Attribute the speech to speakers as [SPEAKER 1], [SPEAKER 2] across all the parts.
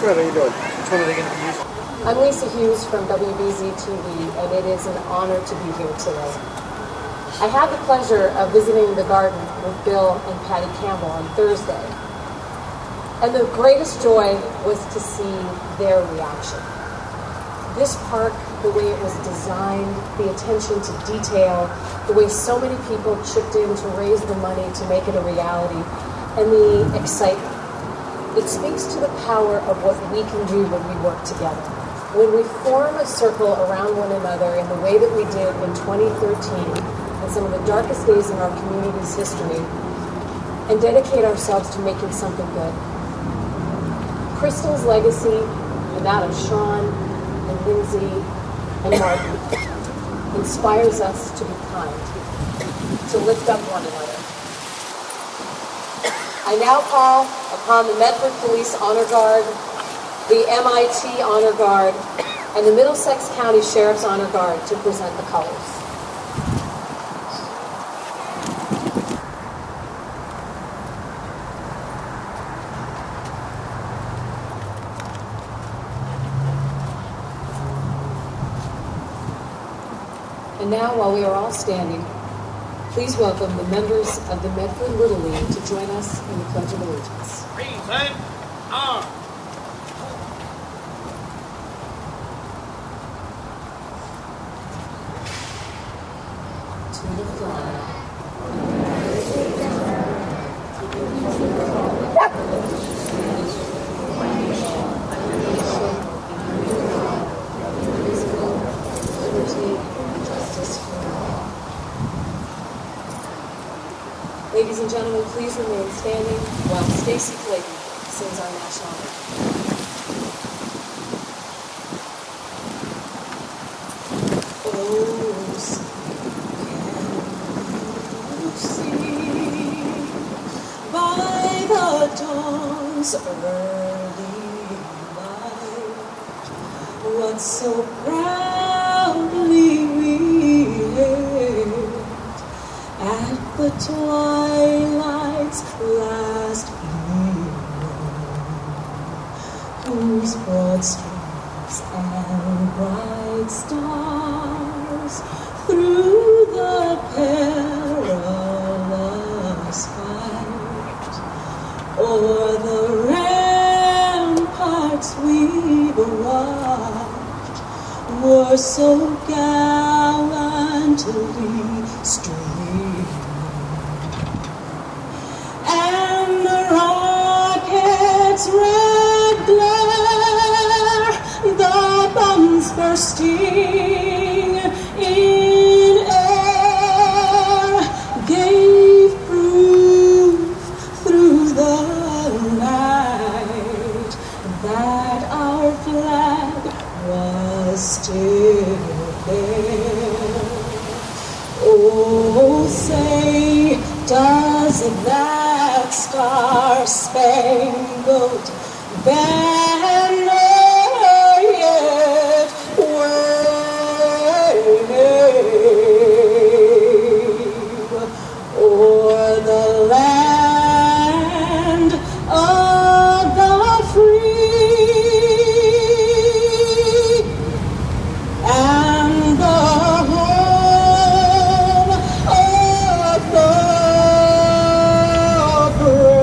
[SPEAKER 1] Good, how you doing? Which one are they going to be using?
[SPEAKER 2] I'm Lisa Hughes from WBZ-TV, and it is an honor to be here today. I had the pleasure of visiting the garden with Bill and Patty Campbell on Thursday, and the greatest joy was to see their reaction. This park, the way it was designed, the attention to detail, the way so many people chipped in to raise the money to make it a reality, and the excitement. It speaks to the power of what we can do when we work together. When we form a circle around one another in the way that we did in 2013, in some of the darkest days in our community's history, and dedicate ourselves to making something good. Krystle's legacy, and that of Sean, and Lindsay, and Martin, inspires us to be kind, to lift up one another. I now call upon the Medford Police Honor Guard, the MIT Honor Guard, and the Middlesex County Sheriff's Honor Guard to present the colors. And now, while we are all standing, please welcome the members of the Medford Little League to join us in the Pledge of Allegiance.
[SPEAKER 3] Present arms.
[SPEAKER 2] To the flag. Ladies and gentlemen, please remain standing while Stacy Clayton sings our national anthem. Oh, can you see by the dawn's early light what so proudly we hailed at the twilight's last evening, whose broad streets and bright stars through the perilous fight o'er the ramparts we've watched were so gallantly streamed. And the rocket's red glare, the bombs bursting in air, gave proof through the night that our flag was still there. Oh, say, does that star-spangled banner yet wave o'er the land of the free and the home of the brave?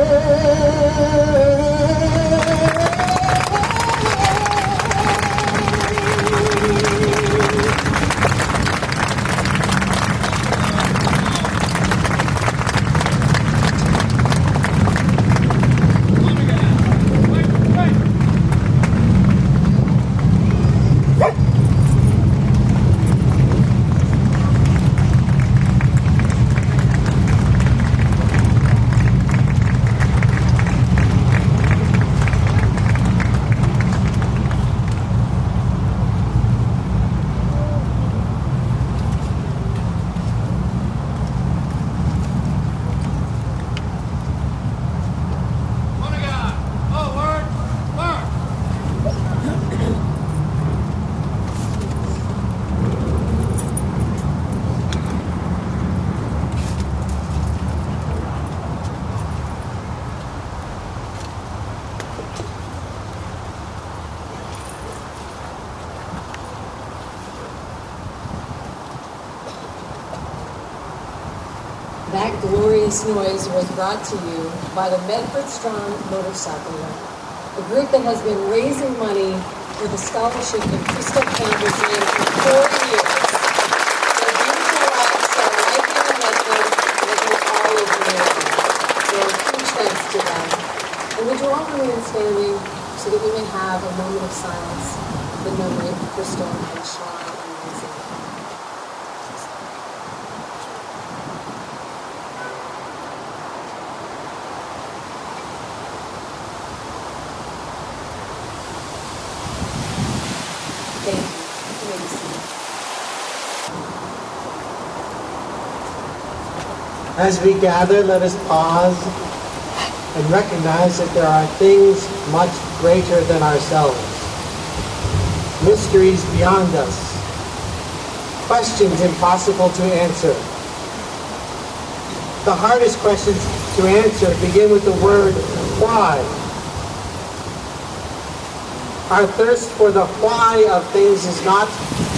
[SPEAKER 2] That glorious noise was brought to you by the Medford Strong Motorcycle Run, a group that has been raising money for the scholarship in Krystle Campbell's name for 4 years. Their beautiful lives are lighting the Medford and it goes all over the world. So huge thanks to them. And would you all remain standing so that we may have a moment of silence in memory of Krystle and Sean and Lindsay. Thank you. You may be seated.
[SPEAKER 1] As we gather, let us pause and recognize that there are things much greater than ourselves, mysteries beyond us, questions impossible to answer. The hardest questions to answer begin with the word why. Our thirst for the why of things is not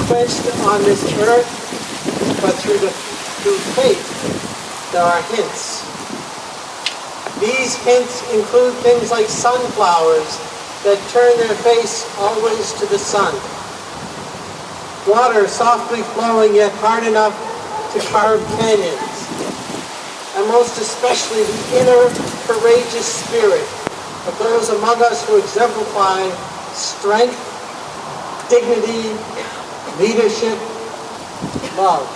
[SPEAKER 1] quenched on this earth, but through faith there are hints. These hints include things like sunflowers that turn their face always to the sun, water softly flowing yet hard enough to carve canyons, and most especially the inner courageous spirit of those among us who exemplify strength, dignity, leadership, love.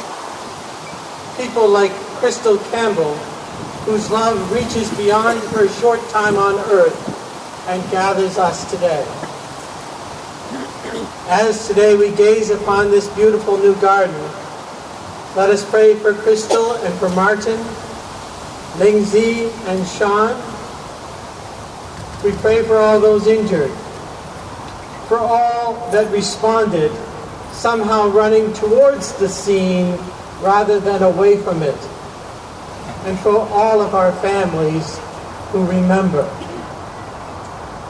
[SPEAKER 1] People like Krystle Campbell, whose love reaches beyond her short time on earth and gathers us today. As today we gaze upon this beautiful new garden, let us pray for Krystle and for Martin, Lingzi and Sean. We pray for all those injured, for all that responded, somehow running towards the scene rather than away from it, and for all of our families who remember.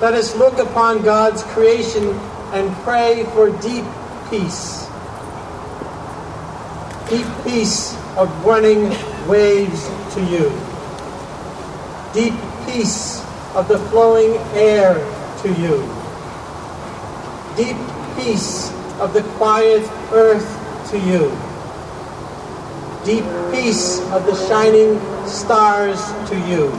[SPEAKER 1] Let us look upon God's creation and pray for deep peace. Deep peace of running waves to you. Deep peace of the flowing air to you. Deep peace of the quiet earth to you. Deep peace of the shining stars to you.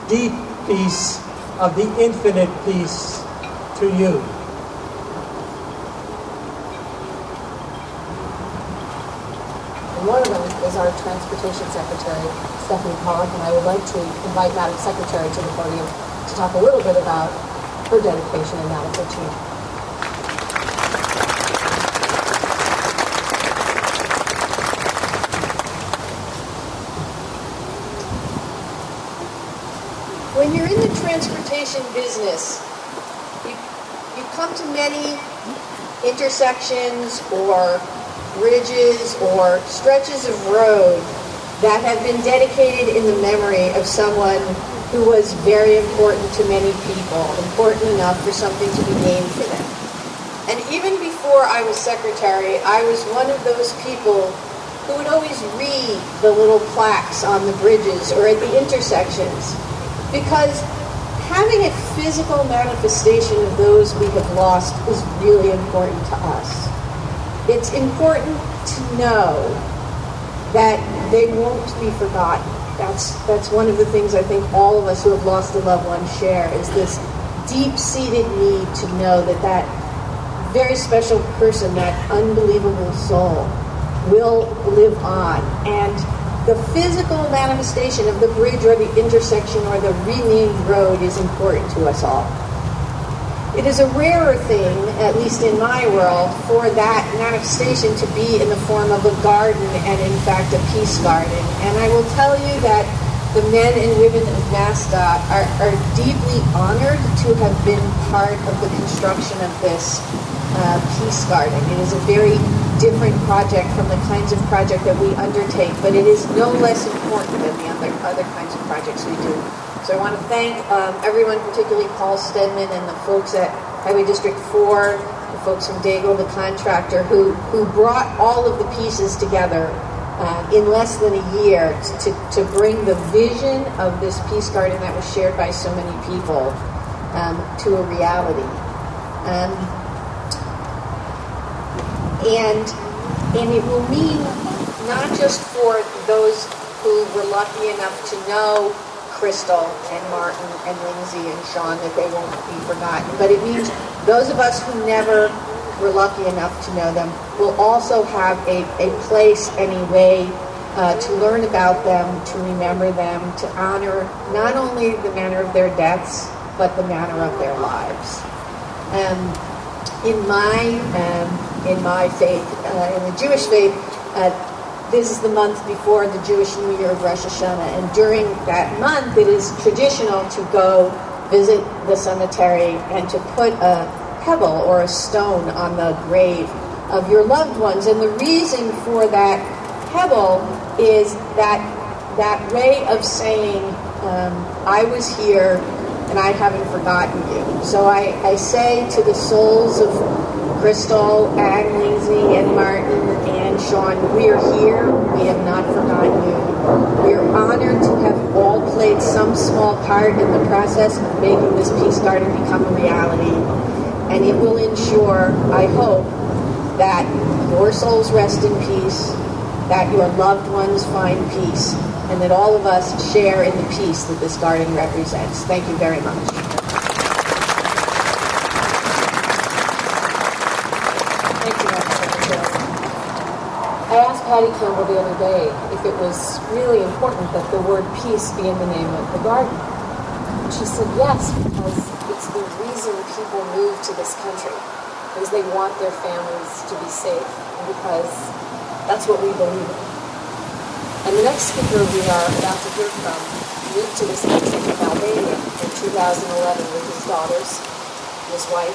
[SPEAKER 1] Deep peace of the infinite peace to you.
[SPEAKER 2] And one of them is our Transportation Secretary, Stephanie Pollock, and I would like to invite Madam Secretary to the podium to talk a little bit about her dedication and that of her team.
[SPEAKER 4] When you're in the transportation business, you come to many intersections or bridges or stretches of road that have been dedicated in the memory of someone who was very important to many people, important enough for something to be named for them. And even before I was secretary, I was one of those people who would always read the little plaques on the bridges or at the intersections, because having a physical manifestation of those we have lost is really important to us. It's important to know that they won't be forgotten. That's one of the things I think all of us who have lost a loved one share, is this deep-seated need to know that that very special person, that unbelievable soul, will live on. And the physical manifestation of the bridge or the intersection or the renamed road is important to us all. It is a rarer thing, at least in my world, for that manifestation to be in the form of a garden and, in fact, a peace garden. And I will tell you that the men and women of MassDOT are deeply honored to have been part of the construction of this peace garden. It is a very different project from the kinds of project that we undertake, but it is no less important than the other kinds of projects we do. So I want to thank everyone, particularly Paul Stedman and the folks at Highway District 4, the folks from Daigle, the contractor, who brought all of the pieces together in less than a year to bring the vision of this peace garden that was shared by so many people to a reality. And it will mean not just for those who were lucky enough to know Krystle and Martin and Lindsay and Sean, that they won't be forgotten, but it means those of us who never were lucky enough to know them will also have a place and a way to learn about them, to remember them, to honor not only the manner of their deaths, but the manner of their lives. In my faith, in the Jewish faith, this is the month before the Jewish New Year of Rosh Hashanah, and during that month it is traditional to go visit the cemetery and to put a pebble or a stone on the grave of your loved ones. And the reason for that pebble is that way of saying, I was here and I haven't forgotten you. So I say to the souls of Krystle and Lindsay and Martin and Sean, we are here. We have not forgotten you. We are honored to have all played some small part in the process of making this peace garden become a reality. And it will ensure, I hope, that your souls rest in peace, that your loved ones find peace, and that all of us share in the peace that this garden represents. Thank you very much.
[SPEAKER 2] Thank you, Madam Secretary. I asked Patty Campbell the other day if it was really important that the word peace be in the name of the garden. And she said yes, because it's the reason people move to this country, because they want their families to be safe, and because that's what we believe in. And the next speaker we are about to hear from moved to this country from Albania in 2011 with his daughters, his wife.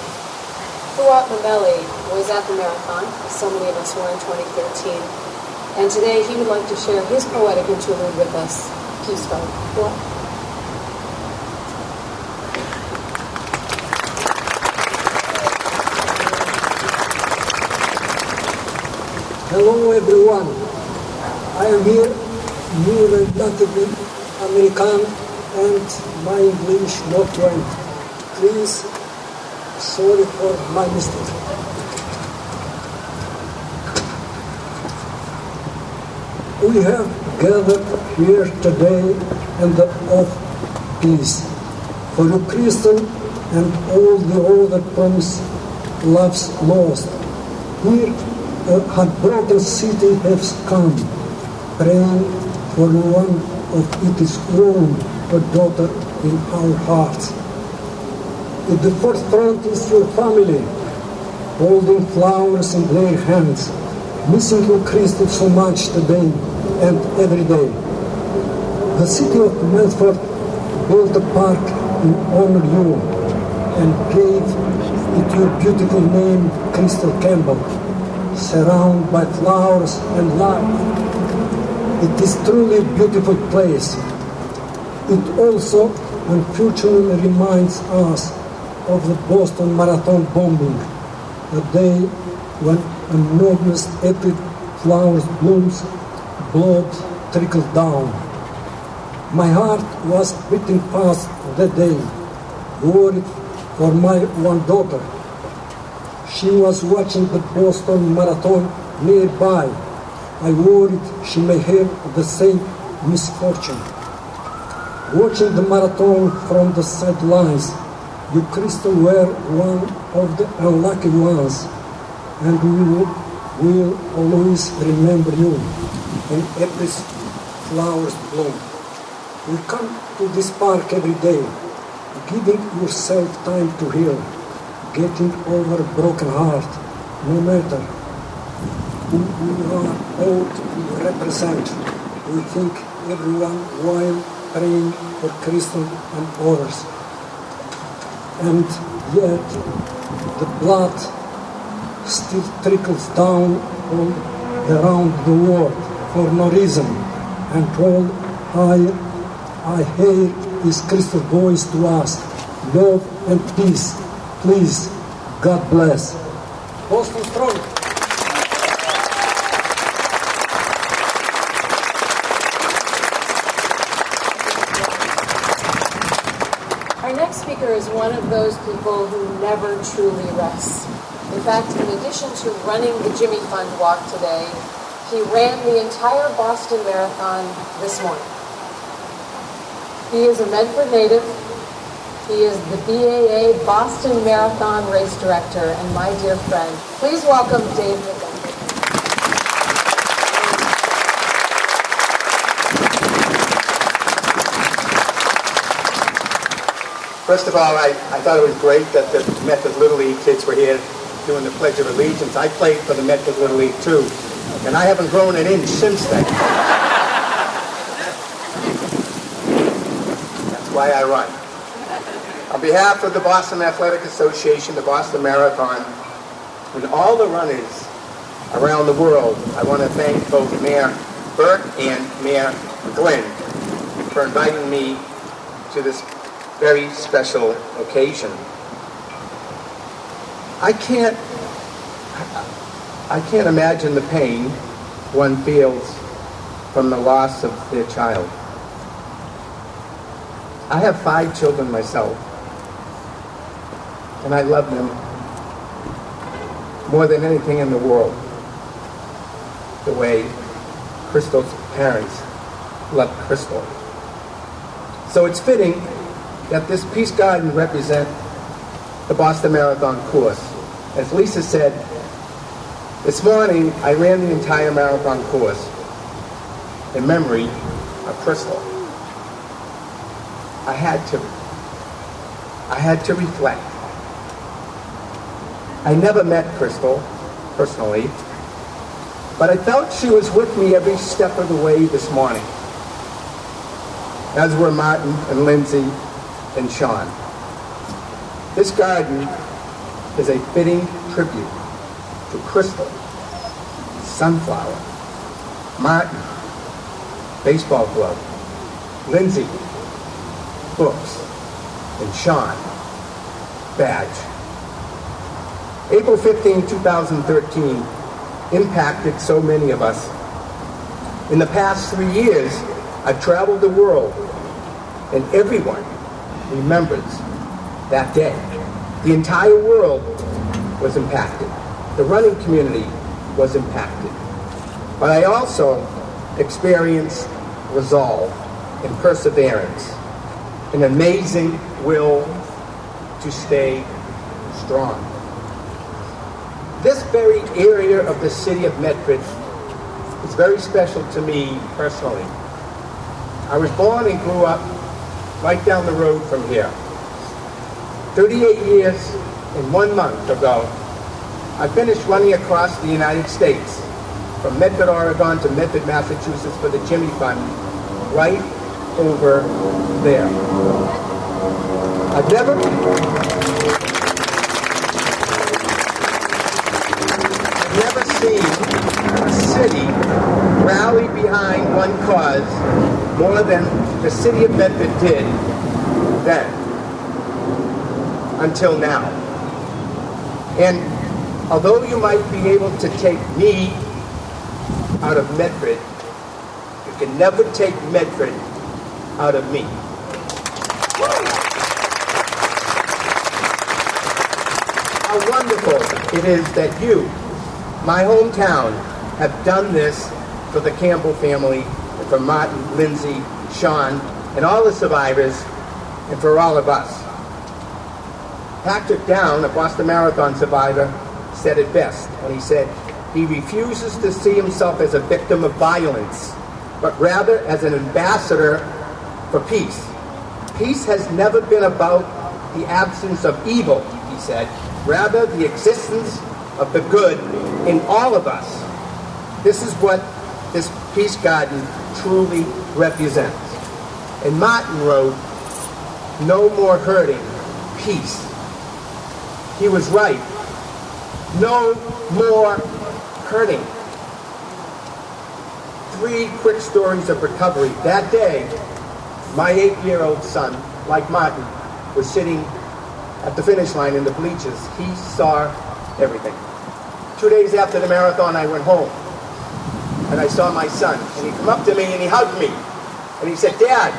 [SPEAKER 2] Fuat Mabeli was at the marathon, as so many of us were in 2013, and today he would like to share his poetic interlude with us, Peaceful. Fuat?
[SPEAKER 5] Hello everyone. I am here, new relatively American, and my English not well. Please, sorry for my mistake. We have gathered here today in the of peace for you, Krystle, and all the other promised lives lost. Here, a heartbroken city has come, praying for one of its own, a daughter in our hearts. In the forefront is your family, holding flowers in their hands, missing you, Krystle, so much today and every day. The city of Medford built a park in honor of you and gave it your beautiful name, Krystle Campbell, surrounded by flowers and life. It is truly a beautiful place. It also unfortunately reminds us of the Boston Marathon bombing, a day when enormous epic flowers blooms, blood trickled down. My heart was beating fast that day, worried for my one daughter. She was watching the Boston Marathon nearby. I worried she may have the same misfortune. Watching the marathon from the sidelines, you, Krystle, were one of the unlucky ones, and we will always remember you when every flowers bloom. We come to this park every day, giving yourself time to heal, getting over a broken heart, no matter who we are or we represent. We think everyone while praying for Krystle and others. And yet the blood still trickles down all around the world for no reason. And all I hear is Krystle's voice to us: love and peace. Please, God bless. Boston strong.
[SPEAKER 2] Victor is one of those people who never truly rests. In fact, in addition to running the Jimmy Fund Walk today, he ran the entire Boston Marathon this morning. He is a Medford native. He is the BAA Boston Marathon race director and my dear friend. Please welcome Dave McGuffey.
[SPEAKER 6] First of all, I thought it was great that the Medford Little League kids were here doing the Pledge of Allegiance. I played for the Medford Little League too, and I haven't grown an inch since then. That's why I run. On behalf of the Boston Athletic Association, the Boston Marathon, and all the runners around the world, I want to thank both Mayor Burke and Mayor Glenn for inviting me to this very special occasion. I can't imagine the pain one feels from the loss of their child. I have 5 children myself, and I love them more than anything in the world, the way Krystle's parents love Krystle. So it's fitting that this Peace Garden represent the Boston Marathon course. As Lisa said, this morning I ran the entire marathon course in memory of Krystle. I had to reflect. I never met Krystle personally, but I felt she was with me every step of the way this morning, as were Martin and Lindsay and Sean. This garden is a fitting tribute to Krystle, Sunflower, Martin, baseball glove, Lindsay, books, and Sean, badge. April 15, 2013 impacted so many of us. In the past 3 years, I've traveled the world, and everyone remembers that day. The entire world was impacted. The running community was impacted. But I also experienced resolve and perseverance, an amazing will to stay strong. This very area of the city of Medford is very special to me personally. I was born and grew up right down the road from here. 38 years and 1 month ago, I finished running across the United States, from Medford, Oregon to Medford, Massachusetts for the Jimmy Fund, right over there. I've never seen a city rally behind one cause more than the city of Medford did then, until now. And although you might be able to take me out of Medford, you can never take Medford out of me. How wonderful it is that you, my hometown, have done this for the Campbell family, and for Martin, Lindsay, Sean, and all the survivors, and for all of us. Patrick Down, a Boston Marathon survivor, said it best when he said, he refuses to see himself as a victim of violence, but rather as an ambassador for peace. Peace has never been about the absence of evil, he said, rather the existence of the good in all of us. This is what this Peace Garden truly represents. And Martin wrote, "No more hurting, peace." He was right. No more hurting. 3 quick stories of recovery. That day, my 8-year-old son, like Martin, was sitting at the finish line in the bleachers. He saw everything. 2 days after the marathon, I went home, and I saw my son, and he came up to me and he hugged me, and he said, "Dad,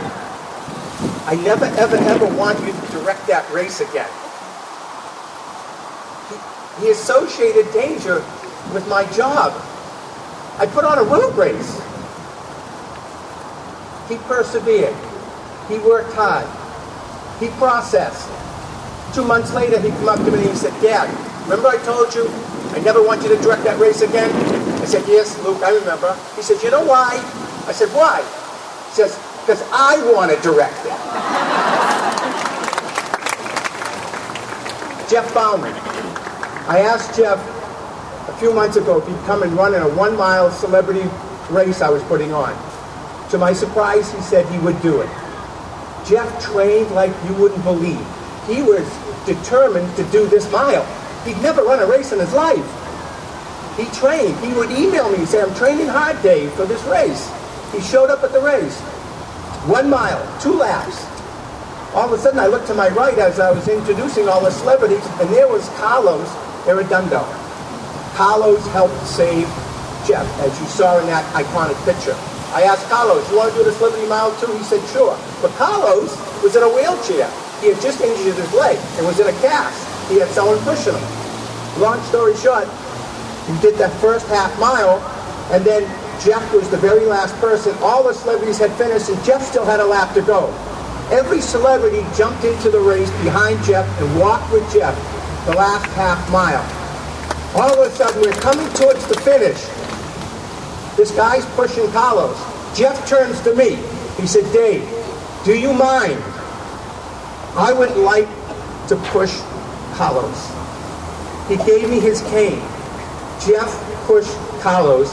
[SPEAKER 6] I never, ever, ever want you to direct that race again. He associated danger with my job. I put on a road race. He persevered. He worked hard. He processed. 2 months later, he came up to me and he said, Dad, remember I told you I never want you to direct that race again? I said, yes, Luke, I remember. He said, you know why? I said, why? He says, because I want to direct it. Jeff Bauman. I asked Jeff a few months ago if he'd come and run in a 1-mile celebrity race I was putting on. To my surprise, he said he would do it. Jeff trained like you wouldn't believe. He was determined to do this mile. He'd never run a race in his life. He trained. He would email me and say, I'm training hard, Dave, for this race. He showed up at the race. 1 mile, 2 laps. All of a sudden, I looked to my right as I was introducing all the celebrities, and there was Carlos Arredondo. Carlos helped save Jeff, as you saw in that iconic picture. I asked Carlos, you want to do the Celebrity Mile too? He said, sure. But Carlos was in a wheelchair. He had just injured his leg and was in a cast. He had someone pushing him. Long story short, he did that first half mile, and then Jeff was the very last person. All the celebrities had finished, and Jeff still had a lap to go. Every celebrity jumped into the race behind Jeff and walked with Jeff the last half mile. All of a sudden, we're coming towards the finish. This guy's pushing Carlos. Jeff turns to me. He said, Dave, do you mind? I would like to push Carlos. He gave me his cane. Jeff pushed Carlos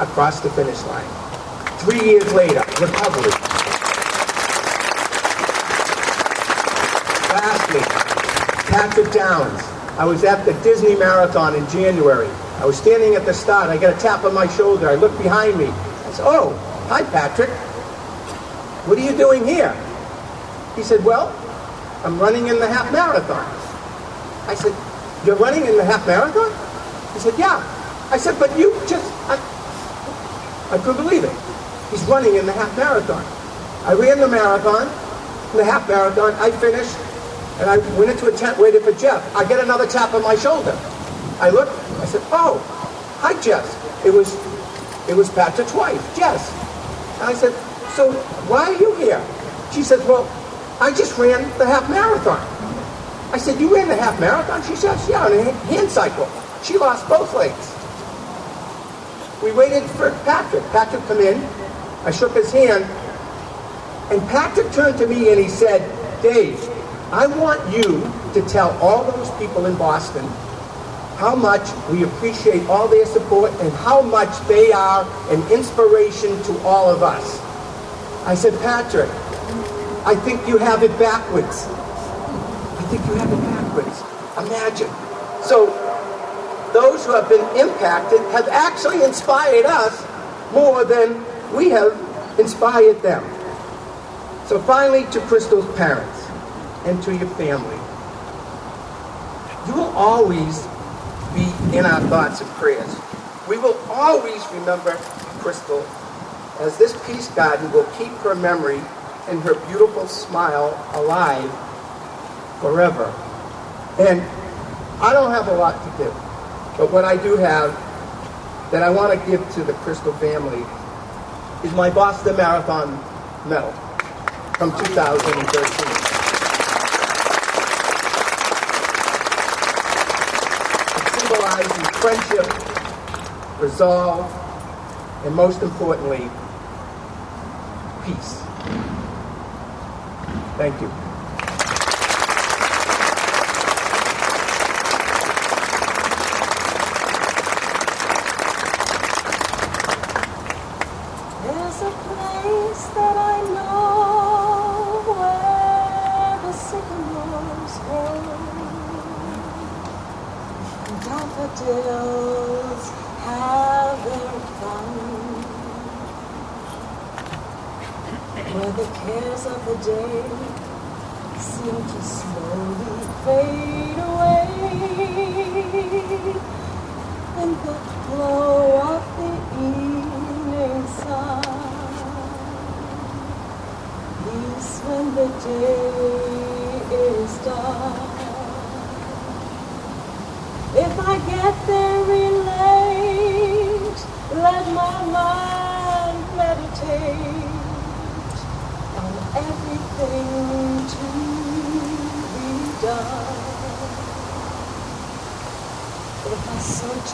[SPEAKER 6] across the finish line. 3 years later, recovery. Lastly, Patrick Downs. I was at the Disney Marathon in January. I was standing at the start. I got a tap on my shoulder. I looked behind me. I said, oh, hi, Patrick. What are you doing here? He said, well, I'm running in the half marathon. I said, you're running in the half marathon? He said, yeah. I said, but you just... I couldn't believe it. He's running in the half marathon. I ran the marathon, the half marathon. I finished, and I went into a tent, waited for Jeff. I get another tap on my shoulder. I looked, I said, oh, hi, Jess. It was Patrick's wife, Jess. And I said, so why are you here? She said, well, I just ran the half marathon. I said, you ran the half marathon? She said, yeah, on a hand cycle. She lost both legs. We waited for Patrick. Patrick come in. I shook his hand. And Patrick turned to me and he said, Dave, I want you to tell all those people in Boston how much we appreciate all their support and how much they are an inspiration to all of us. I said, Patrick, I think you have it backwards. I think you have it backwards. Imagine. So those who have been impacted have actually inspired us more than we have inspired them. So finally, to Krystle's parents and to your family, you will always be in our thoughts and prayers. We will always remember Krystle, as this peace garden will keep her memory and her beautiful smile alive forever. And I don't have a lot to give, but what I do have that I want to give to the Krystle family is my Boston Marathon medal from 2013. Symbolizing friendship, resolve, and most importantly, peace. Thank you.
[SPEAKER 2] There's a place that I know where the sycamores grow. Daffodils have their fun, where the cares of the day seem to slowly fade away, and the glow of the evening sun leaves when the day is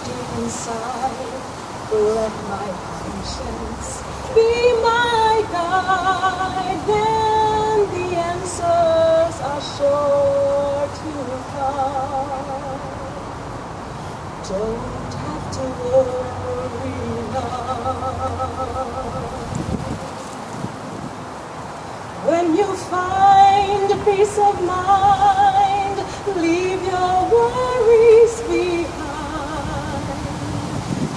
[SPEAKER 2] deep inside. Let my conscience be my guide, then the answers are sure to come. Don't have to worry now. When you find peace of mind, leave your worries behind.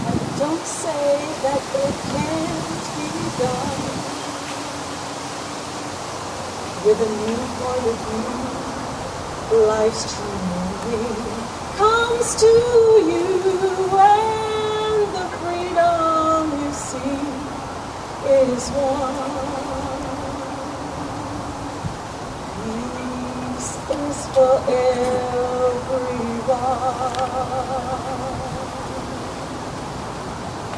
[SPEAKER 2] And don't say that it can't be done. With a new point of view, life's true meaning comes to you, and the freedom you see is one. Peace is for everyone.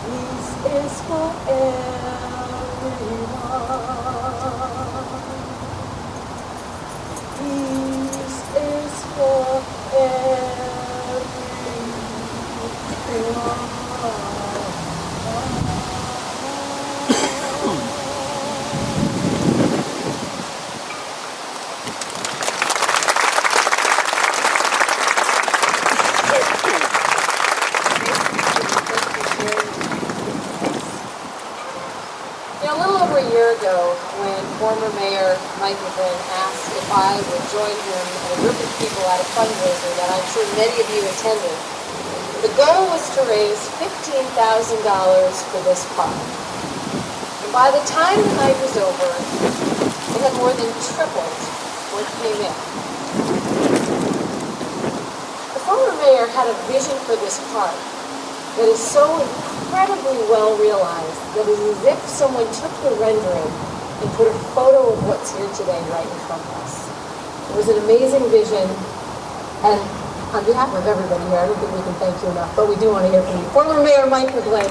[SPEAKER 2] Peace is for everyone. Peace is for everyone. A little over a year ago, when former Mayor Mike McGlynn asked if I would join him and a group of people at a fundraiser that I'm sure many of you attended, the goal was to raise $15,000 for this park. And by the time the night was over, it had more than tripled what came in. The former mayor had a vision for this park that is so incredibly well realized that it is as if someone took the rendering and put a photo of what's here today right in front of us. It was an amazing vision, and on behalf of everybody here, I don't think we can thank you enough, but we do want to hear from you. Former Mayor Mike McGlynn.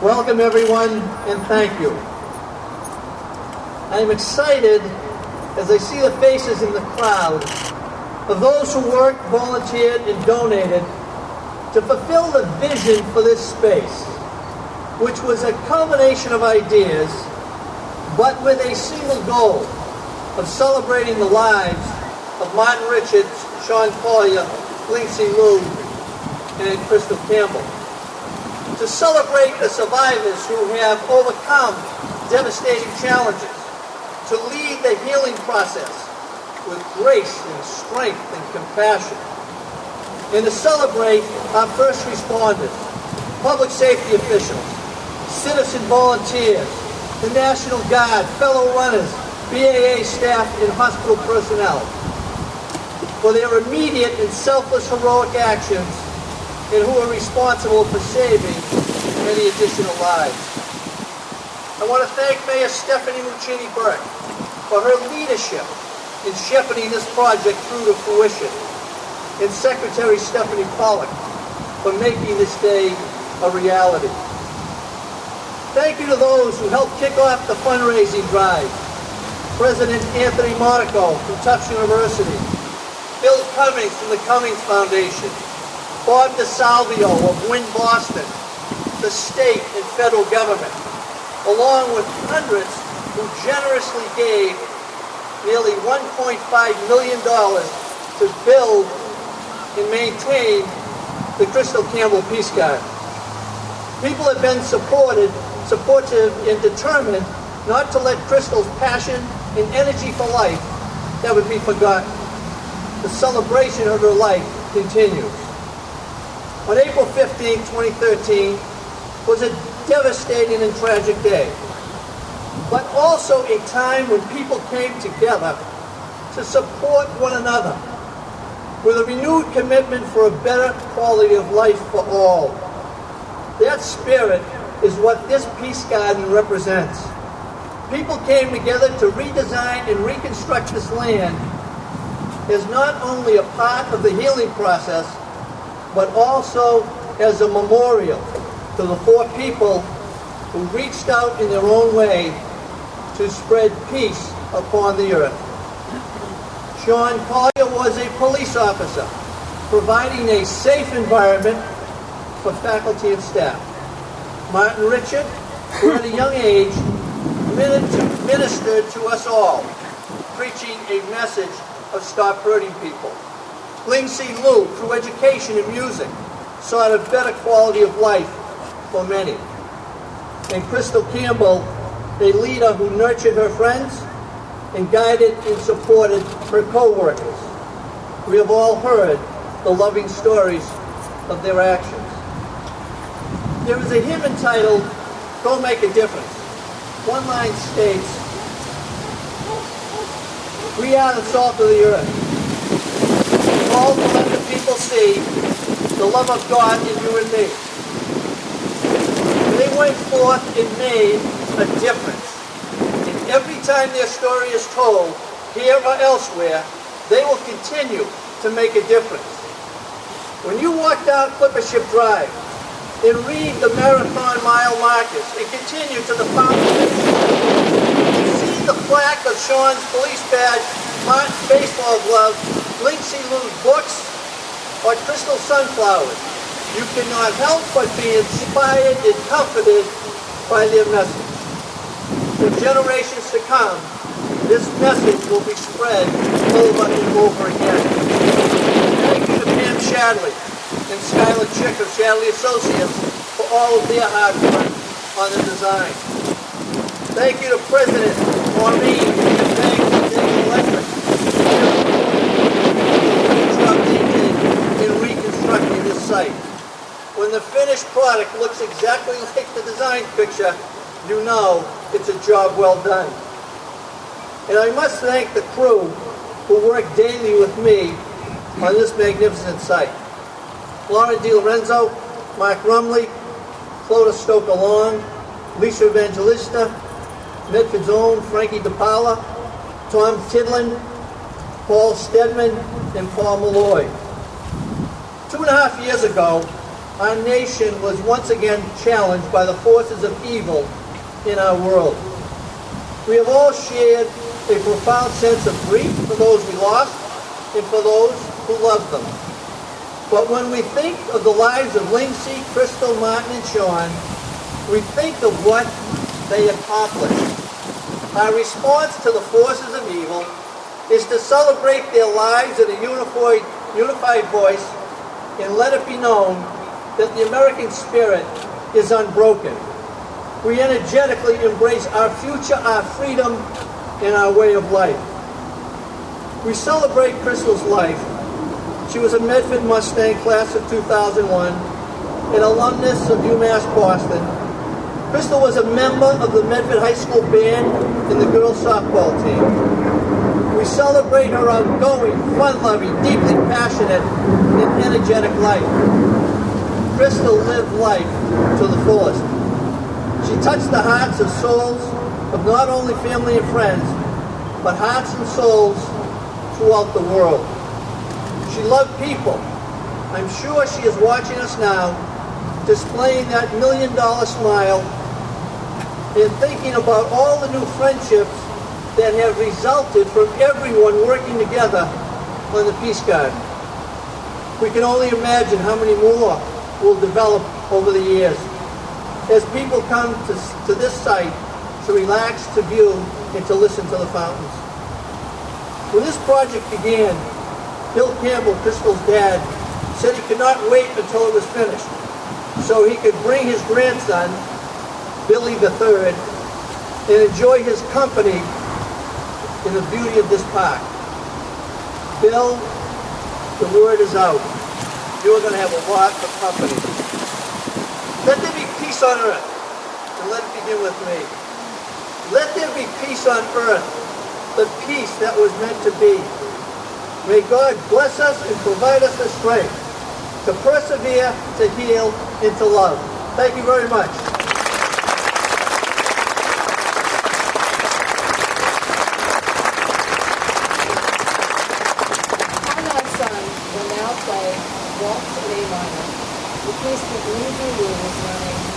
[SPEAKER 1] Welcome, everyone, and thank you. I am excited as I see the faces in the crowd of those who worked, volunteered, and donated to fulfill the vision for this space, which was a combination of ideas, but with a single goal of celebrating the lives of Martin Richards, Sean Collier, Lindsay Lou, and Krystle Campbell. To celebrate the survivors who have overcome devastating challenges, to lead the healing process with grace and strength and compassion, and to celebrate our first responders, public safety officials, citizen volunteers, the National Guard, fellow runners, BAA staff, and hospital personnel for their immediate and selfless heroic actions, and who are responsible for saving many additional lives. I want to thank Mayor Stephanie Muccini-Burke for her leadership in shepherding this project through to fruition, and Secretary Stephanie Pollack for making this day a reality. Thank you to those who helped kick off the fundraising drive. President Anthony Monaco from Tufts University, Bill Cummings from the Cummings Foundation, Bob DeSalvio of Wynn Boston, the state and federal government, along with hundreds who generously gave nearly $1.5 million to build and maintain the Krystle Campbell Peace Garden. People have been supportive and determined not to let Krystle's passion and energy for life ever be forgotten. The celebration of her life continues. On April 15, 2013, was a devastating and tragic day, but also a time when people came together to support one another with a renewed commitment for a better quality of life for all. That spirit is what this Peace Garden represents. People came together to redesign and reconstruct this land as not only a part of the healing process, but also as a memorial to the four people who reached out in their own way to spread peace upon the earth. Sean Collier was a police officer, providing a safe environment for faculty and staff. Martin Richard, who at a young age ministered to us all, preaching a message of stop hurting people. Ling C. Lu, through education and music, sought a better quality of life for many. And Krystle Campbell, a leader who nurtured her friends and guided and supported her co-workers. We have all heard the loving stories of their actions. There is a hymn entitled, "Go Make a Difference." One line states, "We are the salt of the earth, all to let the people see the love of God in you and me." They went forth and made a difference. And every time their story is told, here or elsewhere, they will continue to make a difference. When you walk down Clippership Drive and read the marathon mile markers and continue to the fountain, and see the plaque of Sean's police badge, Martin's baseball glove, Ling C. Lu's books, or Krystle sunflowers, you cannot help but be inspired and comforted by their message. For generations to come, this message will be spread over and over again. Thank you to Pam Shadley and Skylar Chick of Shadley Associates for all of their hard work on the design. Thank you to President Maureen and Banks of Dayton Electric in reconstructing this site. When the finished product looks exactly like the design picture, you know it's a job well done. And I must thank the crew who worked daily with me on this magnificent site. Laura DiLorenzo, Mark Rumley, Clodagh Stoker-Long, Lisa Evangelista, Medford's own Frankie DePaula, Tom Tidlin, Paul Stedman, and Paul Malloy. 2.5 years ago, our nation was once again challenged by the forces of evil in our world. We have all shared a profound sense of grief for those we lost and for those who loved them. But when we think of the lives of Ling C., Krystle, Martin, and Sean, we think of what they accomplished. Our response to the forces of evil is to celebrate their lives in a unified voice and let it be known that the American spirit is unbroken. We energetically embrace our future, our freedom, and our way of life. We celebrate Krystle's life. She was a Medford Mustang class of 2001, an alumnus of UMass Boston. Krystle was a member of the Medford High School band and the girls softball team. We celebrate her outgoing, fun-loving, deeply passionate, and energetic life. Krystle lived life to the fullest. She touched the hearts and souls of not only family and friends, but hearts and souls throughout the world. She loved people. I'm sure she is watching us now, displaying that $1 million smile and thinking about all the new friendships that have resulted from everyone working together on the Peace Garden. We can only imagine how many more will develop over the years as people come to this site to relax, to view, and to listen to the fountains. When this project began, Bill Campbell, Krystle's dad, said he could not wait until it was finished so he could bring his grandson, Billy III, and enjoy his company in the beauty of this park. Bill, the word is out. You're going to have a lot of company. Let there be peace on earth, and let it begin with me. Let there be peace on earth, the peace that was meant to be. May God bless us and provide us the strength to persevere, to heal, and to love. Thank you very much.
[SPEAKER 2] Will now play Waltz in A minor. The piece that Lindsay Wu was running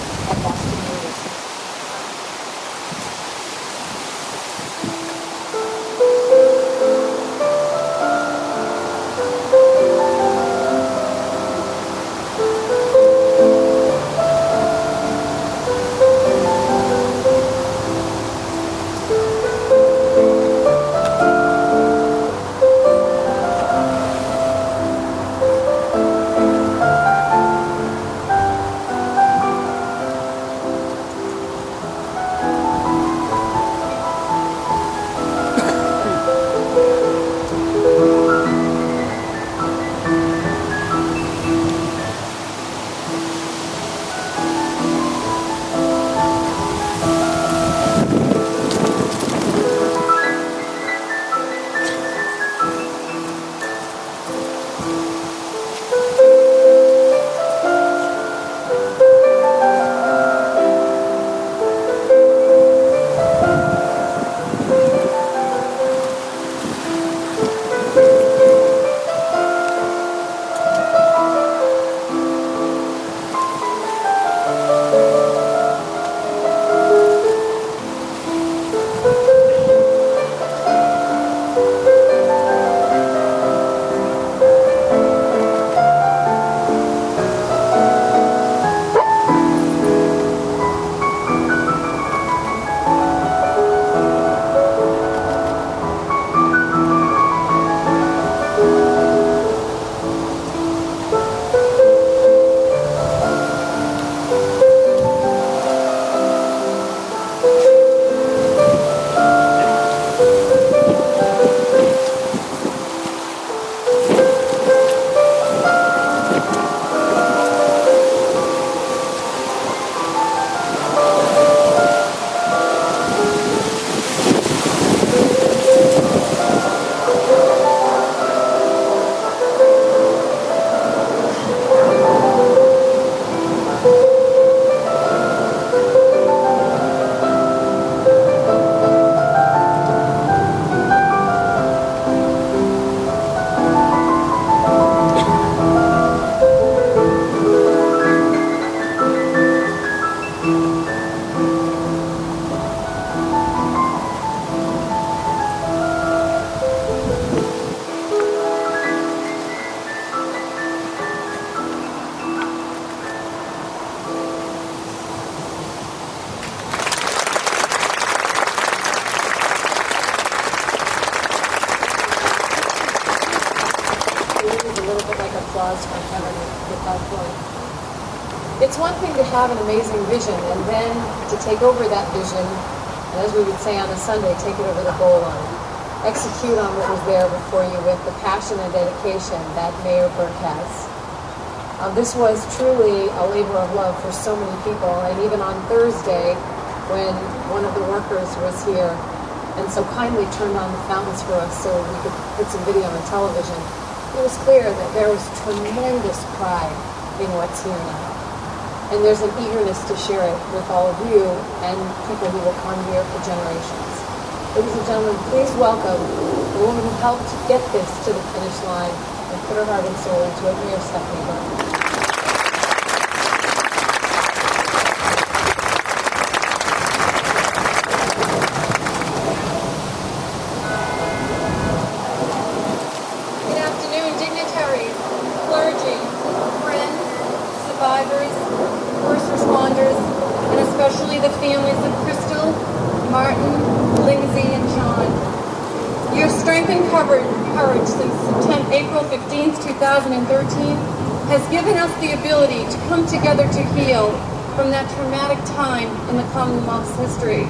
[SPEAKER 2] applause from Kevin at that point. It's one thing to have an amazing vision and then to take over that vision, and as we would say on a Sunday, take it over the goal line. Execute on what was there before you with the passion and dedication that Mayor Burke has. This was truly a labor of love for so many people, and even on Thursday, when one of the workers was here and so kindly turned on the fountains for us so we could put some video on television, it was clear that there was tremendous pride in what's here now. And there's an eagerness to share it with all of you and people who will come here for generations. Ladies and gentlemen, please welcome the woman who helped get this to the finish line and put her heart and soul into it, Mayor Stephanie Burke.
[SPEAKER 7] Survivors, first responders, and especially the families of Krystle, Martin, Lindsay, and John. Your strength and courage since April 15th, 2013 has given us the ability to come together to heal from that traumatic time in the Commonwealth's history.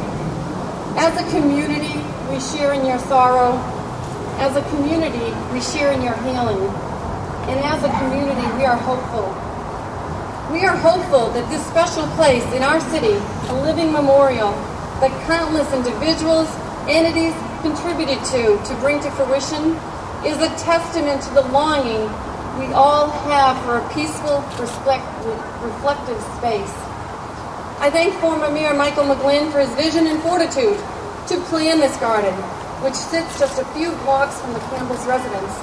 [SPEAKER 7] As a community, we share in your sorrow. As a community, we share in your healing. And as a community, we are hopeful. We are hopeful that this special place in our city, a living memorial that countless individuals, entities contributed to bring to fruition, is a testament to the longing we all have for a peaceful, reflective space. I thank former Mayor Michael McGlynn for his vision and fortitude to plan this garden, which sits just a few blocks from the Campbell's residence.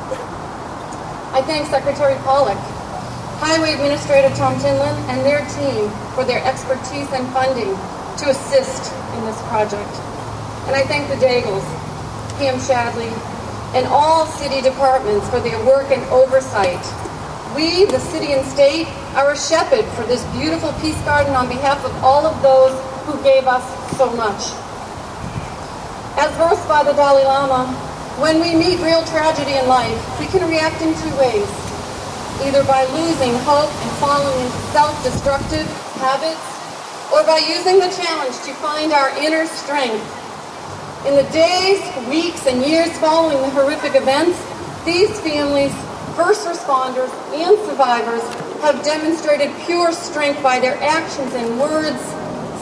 [SPEAKER 7] I thank Secretary Pollack, Highway Administrator Tom Tinlin, and their team for their expertise and funding to assist in this project. And I thank the Daigles, Pam Shadley, and all city departments for their work and oversight. We, the city and state, are a shepherd for this beautiful peace garden on behalf of all of those who gave us so much. As versed by the Dalai Lama, when we meet real tragedy in life, we can react in two ways. Either by losing hope and falling into self-destructive habits, or by using the challenge to find our inner strength. In the days, weeks, and years following the horrific events, these families, first responders, and survivors have demonstrated pure strength by their actions and words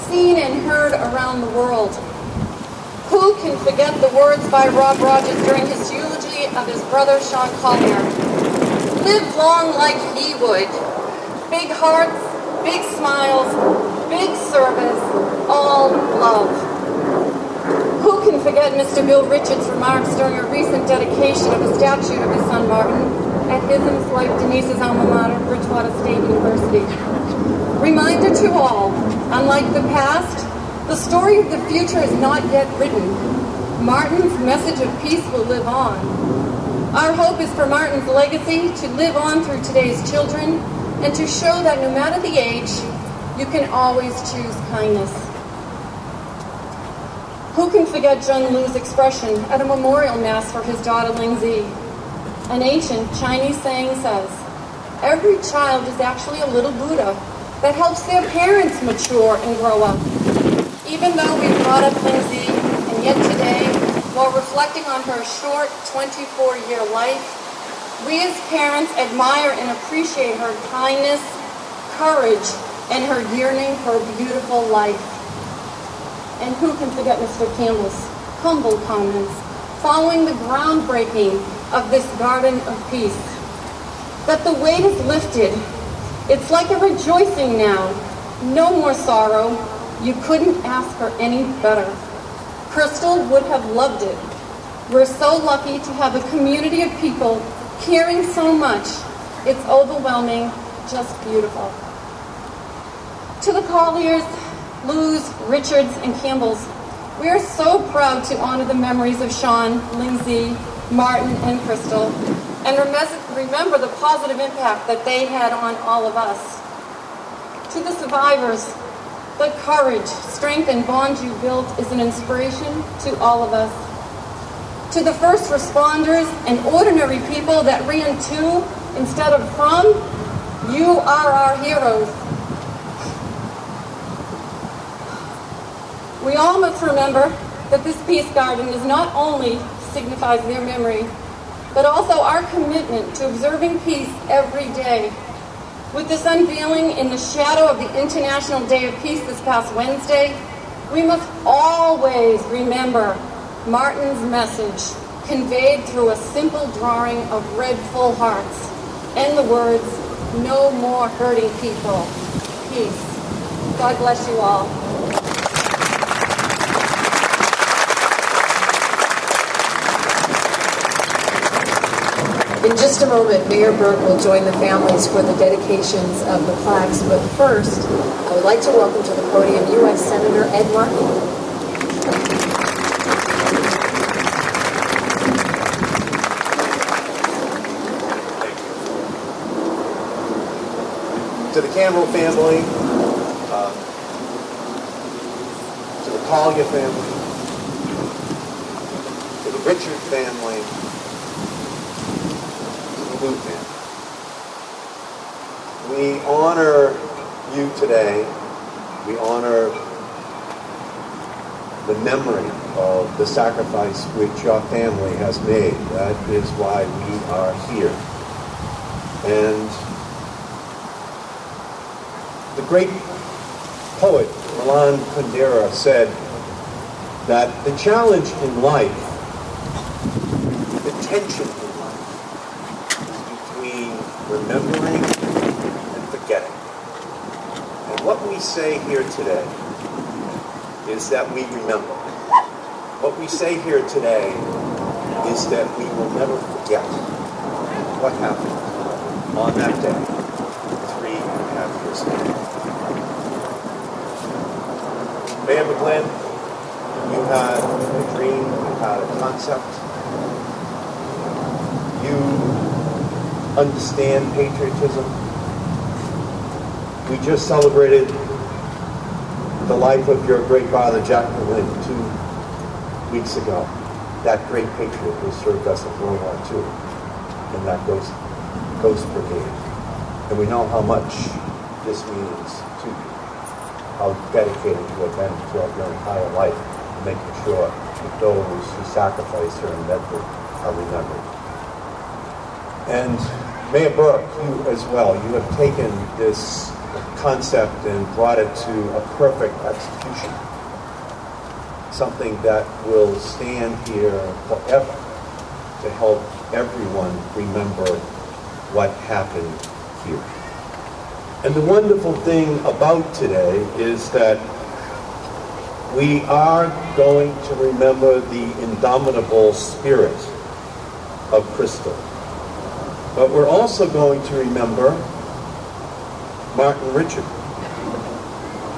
[SPEAKER 7] seen and heard around the world. Who can forget the words by Rob Rogers during his eulogy of his brother Sean Collier? Live long like he would. Big hearts, big smiles, big service, all love. Who can forget Mr. Bill Richards' remarks during a recent dedication of a statue of his son Martin at his and his wife Denise's alma mater, Bridgewater State University? Reminder to all, unlike the past, the story of the future is not yet written. Martin's message of peace will live on. Our hope is for Martin's legacy to live on through today's children and to show that no matter the age, you can always choose kindness. Who can forget Zheng Lu's expression at a memorial mass for his daughter Lingzi? An ancient Chinese saying says, every child is actually a little Buddha that helps their parents mature and grow up. Even though we brought up Lingzi, and yet today, while reflecting on her short 24-year life, we as parents admire and appreciate her kindness, courage, and her yearning for a beautiful life. And who can forget Mr. Campbell's humble comments following the groundbreaking of this Garden of Peace? That the weight is lifted. It's like a rejoicing now. No more sorrow. You couldn't ask for any better. Krystle would have loved it. We're so lucky to have a community of people caring so much. It's overwhelming, just beautiful. To the Colliers, Lus, Richards, and Campbells, we are so proud to honor the memories of Sean, Lindsay, Martin, and Krystle, and remember the positive impact that they had on all of us. To the survivors, the courage, strength, and bond you built is an inspiration to all of us. To the first responders and ordinary people that ran to instead of from. You are our heroes. We all must remember that this peace garden is not only signifies their memory, but also our commitment to observing peace every day. With this unveiling in the shadow of the International Day of Peace this past Wednesday, we must always remember Martin's message conveyed through a simple drawing of red full hearts and the words, "No more hurting people, peace." God bless you all.
[SPEAKER 2] In just a moment, Mayor Burke will join the families for the dedications of the plaques. But first, I would like to welcome to the podium U.S. Senator Ed Markey.
[SPEAKER 8] To the Campbell family, to the Collier family, to the Richard family, to the Blue family. We honor you today. We honor the memory of the sacrifice which your family has made. That is why we are here. And the great poet Milan Kundera said that the challenge in life, the tension in life, is between remembering and forgetting. And what we say here today is that we remember. What we say here today is that we will never forget what happened on that day. 3.5 years ago. Mayor McGlynn, you had a dream, you had a concept. You understand patriotism. We just celebrated the life of your great father, Jack McGlynn, 2 weeks ago. That great patriot who served us in World War II in that Ghost Brigade. And we know how much this means to you, how dedicated you have been throughout your entire life, making sure that those who sacrificed here in Medford are remembered. And Mayor Burke, you as well, you have taken this concept and brought it to a perfect execution. Something that will stand here forever to help everyone remember what happened here. And the wonderful thing about today is that we are going to remember the indomitable spirit of Krystle. But we're also going to remember Martin Richard.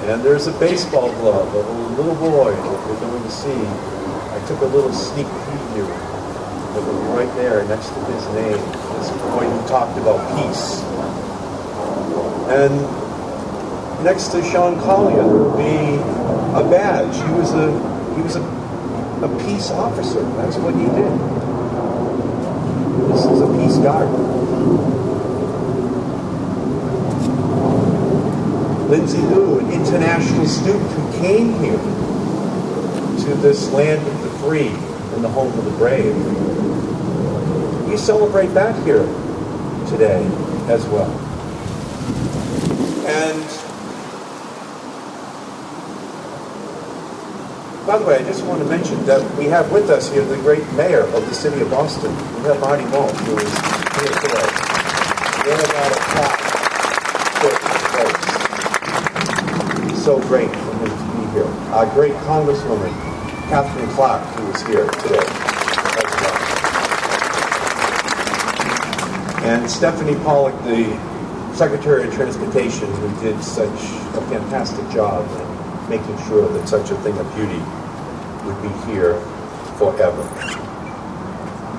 [SPEAKER 8] And there's a baseball glove of a little boy that we're going to see. I took a little sneak preview that will be right there next to his name. This boy who talked about peace. And next to Sean Collier will be a badge. He was a peace officer. That's what he did. This is a peace garden. Lindsay Liu, an international student who came here to this land of the free and the home of the brave. We celebrate that here today as well. And by the way, I just want to mention that we have with us here the great mayor of the city of Boston. We have Marty Moe, who is here today. What about a clap for folks? It's so great for him to be here. Our great Congresswoman, Catherine Clark, who is here today as well. And Stephanie Pollock, the Secretary of Transportation, who did such a fantastic job in making sure that such a thing of beauty would be here forever.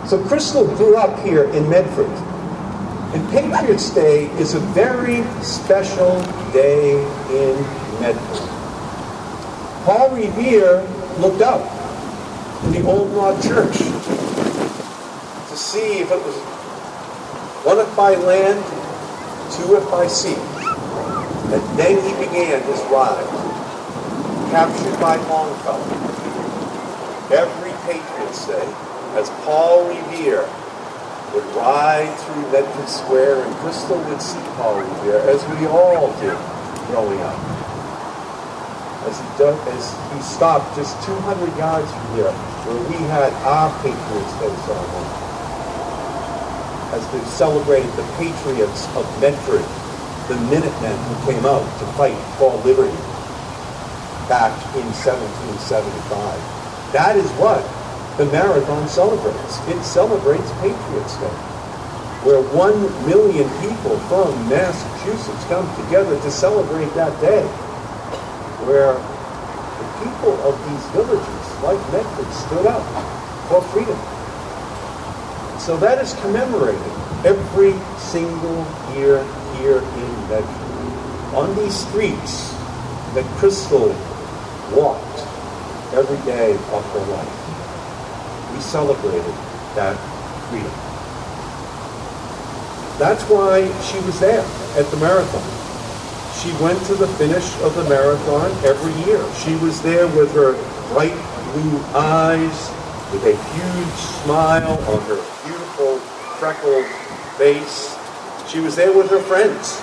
[SPEAKER 8] So Krystle grew up here in Medford. And Patriots Day is a very special day in Medford. Paul Revere looked up in the Old Log Church to see if it was one if by land, two if by sea. And then he began his ride, captured by Longfellow. Every Patriots Day, as Paul Revere would ride through Medford Square, and Krystle would see Paul Revere, as we all did growing up. As he stopped just 200 yards from here, where we had our Patriots Day ceremony, as they celebrated the patriots of Medford, the Minutemen who came out to fight for liberty back in 1775. That is what the marathon celebrates. It celebrates Patriots Day, where 1 million people from Massachusetts come together to celebrate that day, where the people of these villages, like Medford, stood up for freedom. So that is commemorated every single year here in Medford, on these streets that Krystle walked every day of her life. We celebrated that freedom. That's why she was there at the marathon. She went to the finish of the marathon every year. She was there with her bright blue eyes, with a huge smile on her beautiful freckled face. She was there with her friends.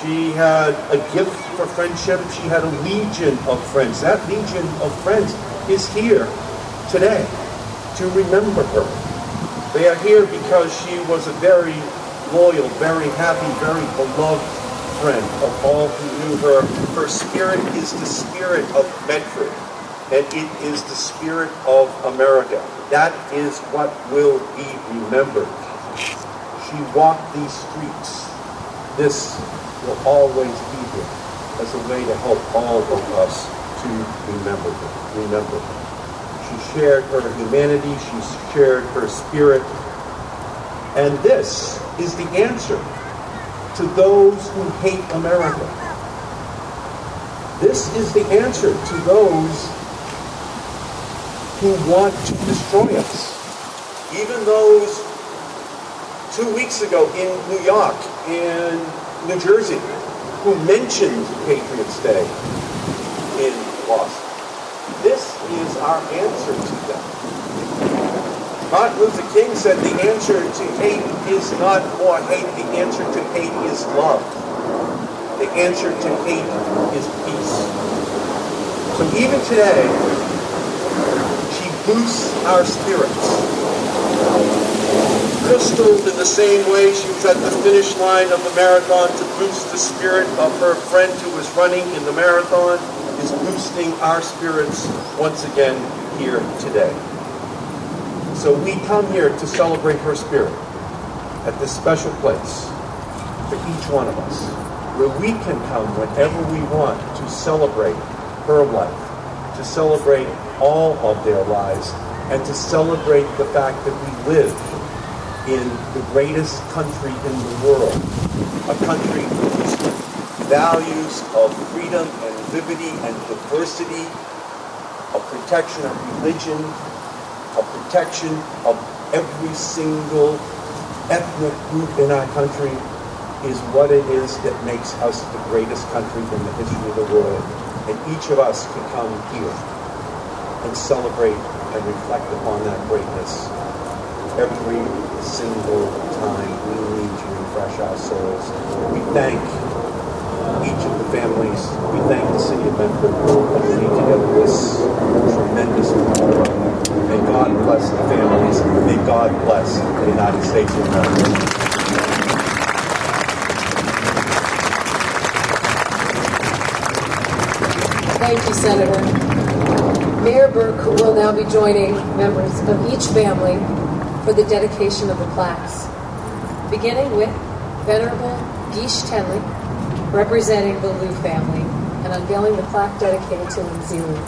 [SPEAKER 8] She had a gift for friendship. She had a legion of friends. That legion of friends is here today to remember her. They are here because she was a very loyal, very happy, very beloved friend of all who knew her. Her spirit is the spirit of Medford, and it is the spirit of America. That is what will be remembered. She walked these streets. This will always be here as a way to help all of us to remember her. She shared her humanity. She shared her spirit. And this is the answer to those who hate America. This is the answer to those who want to destroy us. Even those 2 weeks ago in New York, in New Jersey, who mentioned Patriots Day in Boston. This is our answer to them. Martin Luther King said the answer to hate is not more hate, the answer to hate is love. The answer to hate is peace. So even today, she boosts our spirits. Krystle, in the same way, she was at the finish line of the marathon to boost the spirit of her friend who was running in the marathon, is boosting our spirits once again here today. So we come here to celebrate her spirit at this special place for each one of us, where we can come whenever we want to celebrate her life, to celebrate all of their lives, and to celebrate the fact that we live in the greatest country in the world, a country whose values of freedom and liberty and diversity, of protection of religion, of protection of every single ethnic group in our country is what it is that makes us the greatest country in the history of the world. And each of us can come here and celebrate and reflect upon that greatness every single time we need to refresh our souls. We thank each of the families. We thank the city of Medford for putting together this tremendous memorial. May God bless the families. May God bless the United States of America.
[SPEAKER 2] Thank you, Senator. Mayor Burke will now be joining members of each family for the dedication of the plaques, beginning with Venerable Gish Tenley, representing the Liu family, and unveiling the plaque dedicated to Lindsay Liu.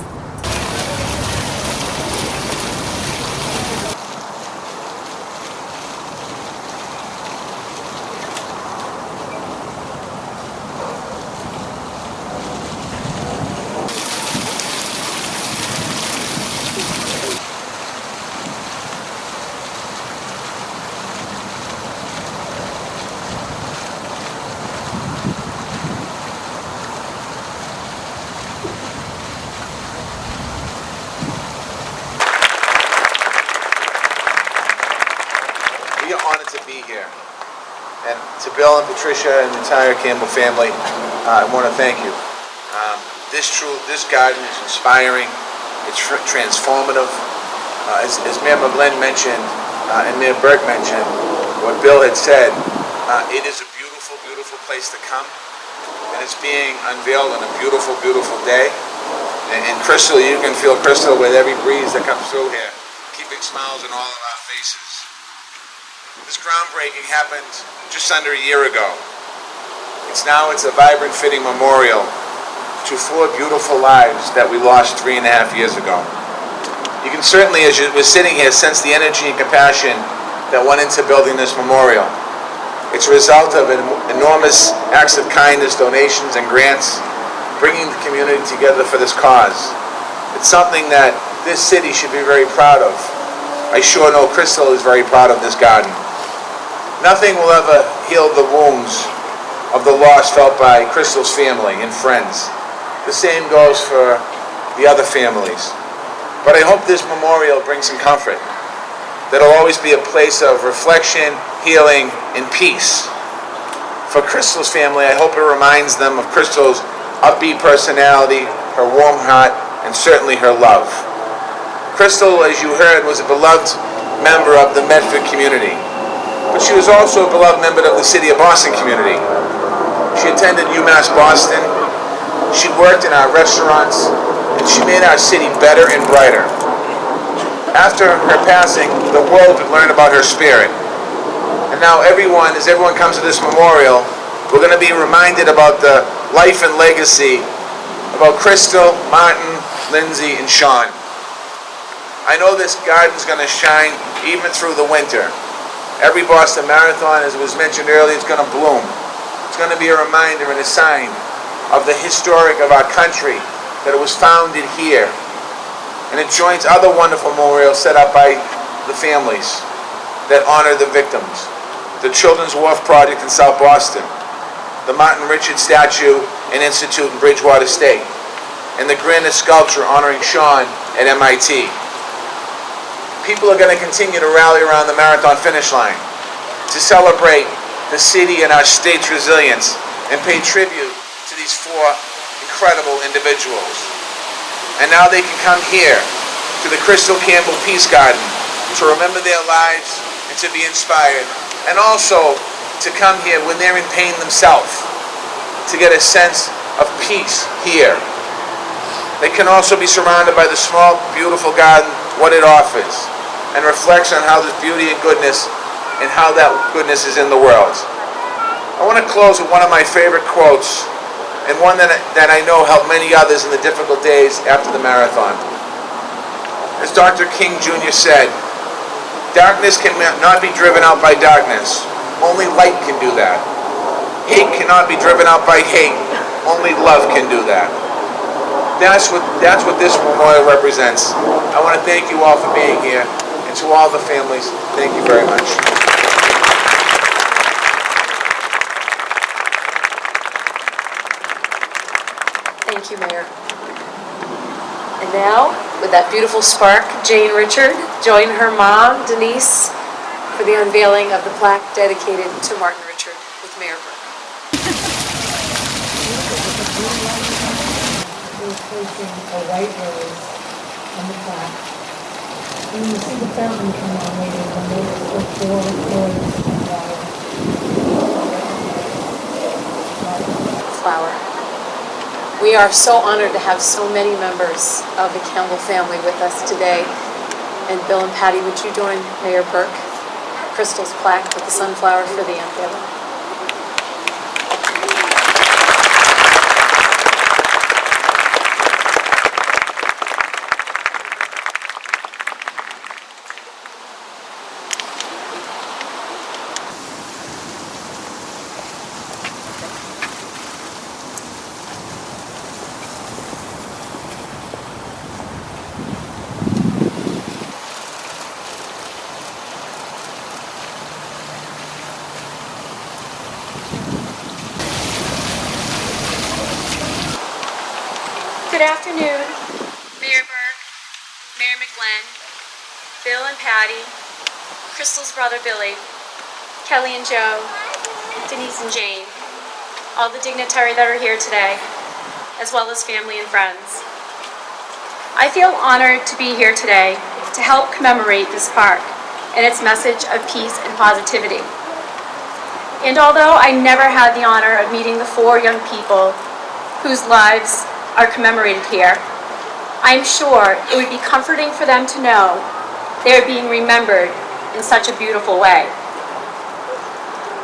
[SPEAKER 9] And to Bill and Patricia and the entire Campbell family, I want to thank you. This garden is inspiring. It's transformative. As Mayor McGlynn mentioned and Mayor Burke mentioned, what Bill had said, it is a beautiful, beautiful place to come. And it's being unveiled on a beautiful, beautiful day. And Krystle, you can feel Krystle with every breeze that comes through here, keeping smiles on all of our faces. This groundbreaking happened just under a year ago. It's a vibrant, fitting memorial to 4 beautiful lives that we lost 3.5 years ago. You can certainly, as you were sitting here, sense the energy and compassion that went into building this memorial. It's a result of enormous acts of kindness, donations, and grants, bringing the community together for this cause. It's something that this city should be very proud of. I sure know Krystle is very proud of this garden. Nothing will ever heal the wounds of the loss felt by Krystle's family and friends. The same goes for the other families. But I hope this memorial brings some comfort. That it'll always be a place of reflection, healing, and peace. For Krystle's family, I hope it reminds them of Krystle's upbeat personality, her warm heart, and certainly her love. Krystle, as you heard, was a beloved member of the Medford community, but she was also a beloved member of the City of Boston community. She attended UMass Boston, she worked in our restaurants, and she made our city better and brighter. After her passing, the world would learn about her spirit. And now as everyone comes to this memorial, we're going to be reminded about the life and legacy about Krystle, Martin, Lindsay, and Sean. I know this garden's going to shine even through the winter. Every Boston Marathon, as was mentioned earlier, is going to bloom. It's going to be a reminder and a sign of the historic of our country, that it was founded here. And it joins other wonderful memorials set up by the families that honor the victims. The Children's Wharf Project in South Boston, the Martin Richards Statue and Institute in Bridgewater State, and the granite sculpture honoring Sean at MIT. People are going to continue to rally around the marathon finish line to celebrate the city and our state's resilience and pay tribute to these 4 incredible individuals. And now they can come here to the Krystle Campbell Peace Garden to remember their lives and to be inspired, and also to come here when they're in pain themselves, to get a sense of peace here. They can also be surrounded by the small, beautiful garden, what it offers, and reflects on how there's beauty and goodness, and how that goodness is in the world. I want to close with one of my favorite quotes, and one that I know helped many others in the difficult days after the marathon. As Dr. King Jr. said, "Darkness cannot be driven out by darkness. Only light can do that. Hate cannot be driven out by hate. Only love can do that." That's what this memorial represents. I want to thank you all for being here, and to all the families, thank you very much.
[SPEAKER 2] Thank you, Mayor. And now, with that beautiful spark, Jane Richard joined her mom, Denise, for the unveiling of the plaque dedicated to Martin Richard with Mayor Burke.
[SPEAKER 10] We're placing a white rose on the plaque. And you see the fountain come on later, the notice of 4 floors of water.
[SPEAKER 2] Flower. We are so honored to have so many members of the Campbell family with us today. And Bill and Patty, would you join Mayor Burke, Krystle's plaque with the sunflower for the unveiling?
[SPEAKER 11] Good afternoon, Mayor Burke, Mayor McGlynn, Bill and Patty, Krystle's brother Billy, Kelly and Joe, Denise and Jane, all the dignitaries that are here today, as well as family and friends. I feel honored to be here today to help commemorate this park and its message of peace and positivity. And although I never had the honor of meeting the 4 young people whose lives are commemorated here, I'm sure it would be comforting for them to know they are being remembered in such a beautiful way.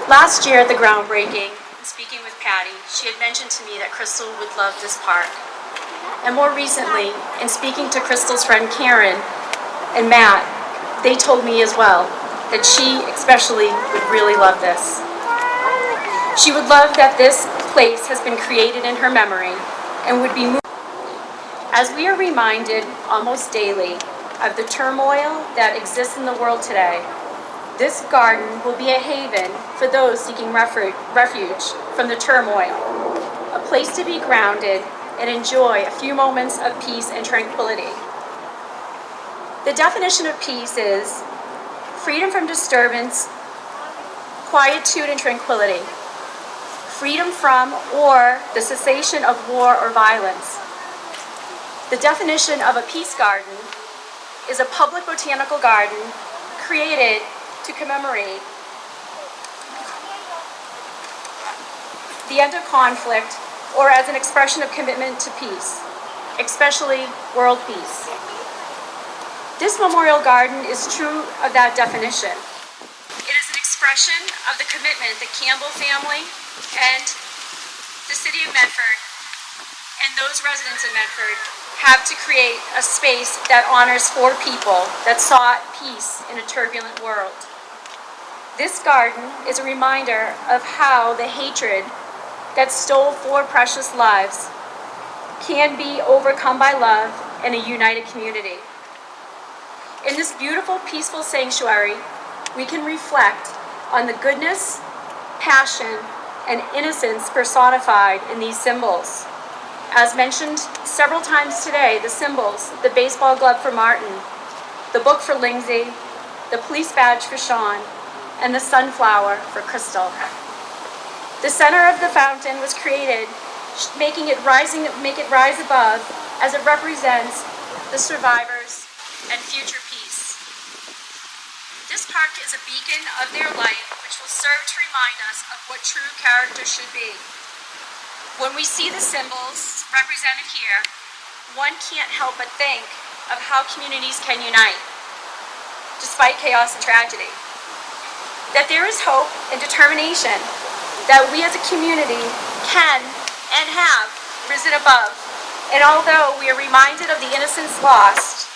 [SPEAKER 11] Last year at the groundbreaking, speaking with Patty, she had mentioned to me that Krystle would love this park. And more recently, in speaking to Krystle's friend Karen and Matt, they told me as well that she especially would really love this. She would love that this place has been created in her memory and would be moved. As we are reminded almost daily of the turmoil that exists in the world today, this garden will be a haven for those seeking refuge from the turmoil, a place to be grounded and enjoy a few moments of peace and tranquility. The definition of peace is freedom from disturbance, quietude and tranquility, freedom from or the cessation of war or violence. The definition of a peace garden is a public botanical garden created to commemorate the end of conflict or as an expression of commitment to peace, especially world peace. This memorial garden is true of that definition. It is an expression of the commitment the Campbell family and the city of Medford and those residents in Medford have to create a space that honors 4 people that sought peace in a turbulent world. This garden is a reminder of how the hatred that stole 4 precious lives can be overcome by love and a united community. In this beautiful, peaceful sanctuary, we can reflect on the goodness, passion, and innocence personified in these symbols. As mentioned several times today, the symbols, the baseball glove for Martin, the book for Lindsay, the police badge for Sean, and the sunflower for Krystle. The center of the fountain was created, make it rise above as it represents the survivors and future peace. This park is a beacon of their life, which will serve to remind us of what true character should be. When we see the symbols represented here, one can't help but think of how communities can unite, despite chaos and tragedy. That there is hope and determination, that we as a community can and have risen above. And although we are reminded of the innocence lost,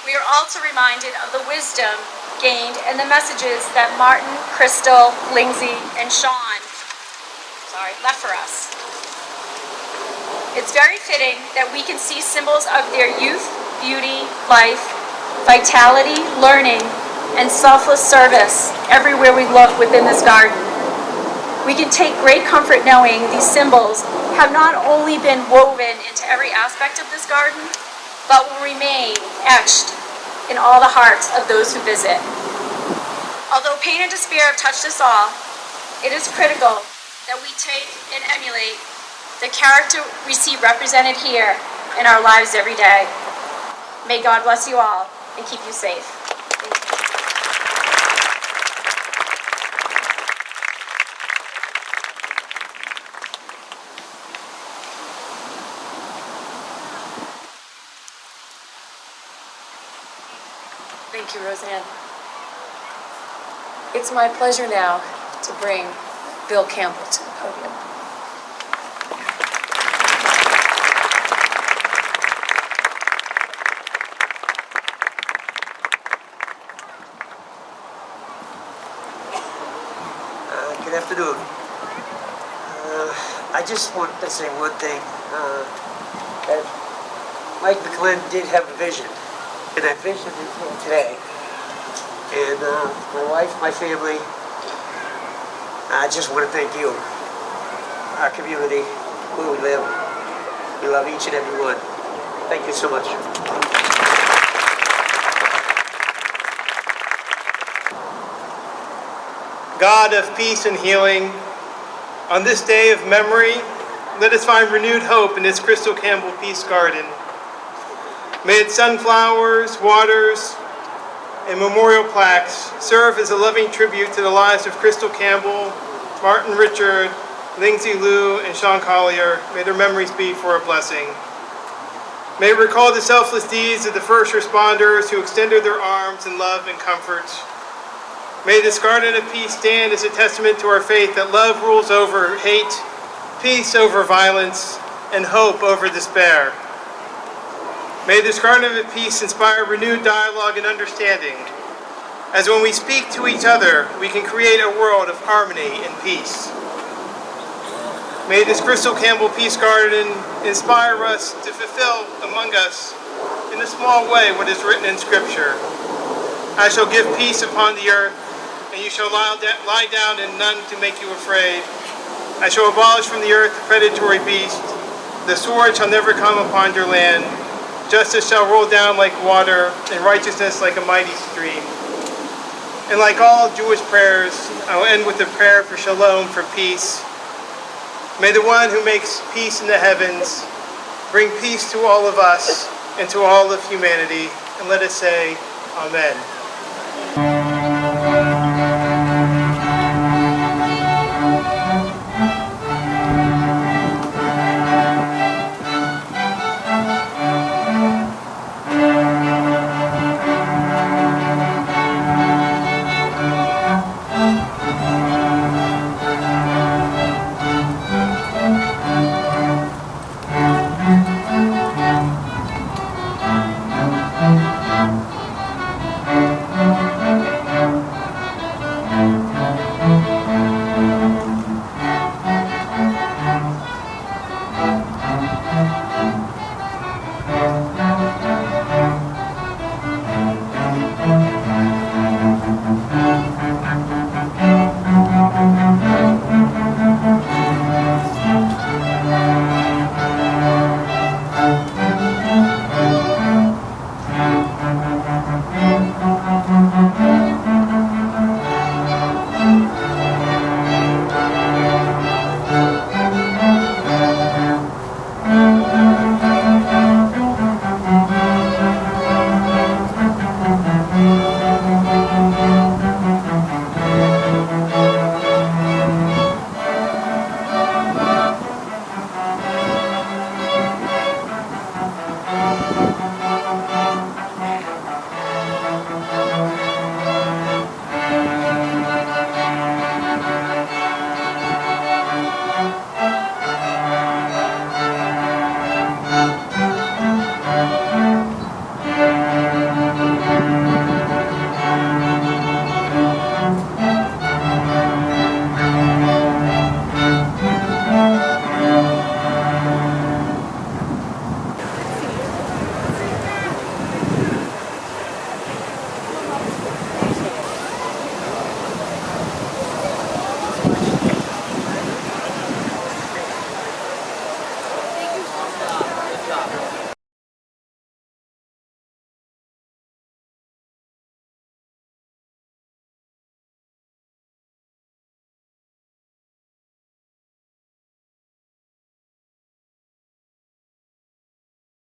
[SPEAKER 11] we are also reminded of the wisdom gained and the messages that Martin, Krystle, Lindsay, and Sean left for us. It's very fitting that we can see symbols of their youth, beauty, life, vitality, learning, and selfless service everywhere we look within this garden. We can take great comfort knowing these symbols have not only been woven into every aspect of this garden, but will remain etched in all the hearts of those who visit. Although pain and despair have touched us all, it is critical that we take and emulate the character we see represented here in our lives every day. May God bless you all and keep you safe. Thank you.
[SPEAKER 2] Thank you, Roseanne. It's my pleasure now to bring Bill Campbell to the podium.
[SPEAKER 12] Good afternoon. I just want to say one thing. That Mike McGlenn did have a vision, and that vision is here today. And my wife, my family, I just want to thank you. Our community, where we live, we love each and every one. Thank you so much.
[SPEAKER 13] God of peace and healing, On this day of memory, let us find renewed hope in this Krystle Campbell Peace Garden. May its sunflowers, waters, and memorial plaques serve as a loving tribute to the lives of Krystle Campbell, Martin Richard, Lindsay Lou, and Sean Collier. May their memories be for a blessing. May it recall the selfless deeds of the first responders who extended their arms in love and comfort. May this garden of peace stand as a testament to our faith that love rules over hate, peace over violence, and hope over despair. May this garden of peace inspire renewed dialogue and understanding, as when we speak to each other, we can create a world of harmony and peace. May this Krystle Campbell Peace Garden inspire us to fulfill among us, in a small way, what is written in Scripture. I shall give peace upon the earth, and you shall lie down and none to make you afraid. I shall abolish from the earth the predatory beast. The sword shall never come upon your land. Justice shall roll down like water, and righteousness like a mighty stream. And like all Jewish prayers, I will end with a prayer for shalom, for peace. May the one who makes peace in the heavens bring peace to all of us and to all of humanity. And let us say, Amen.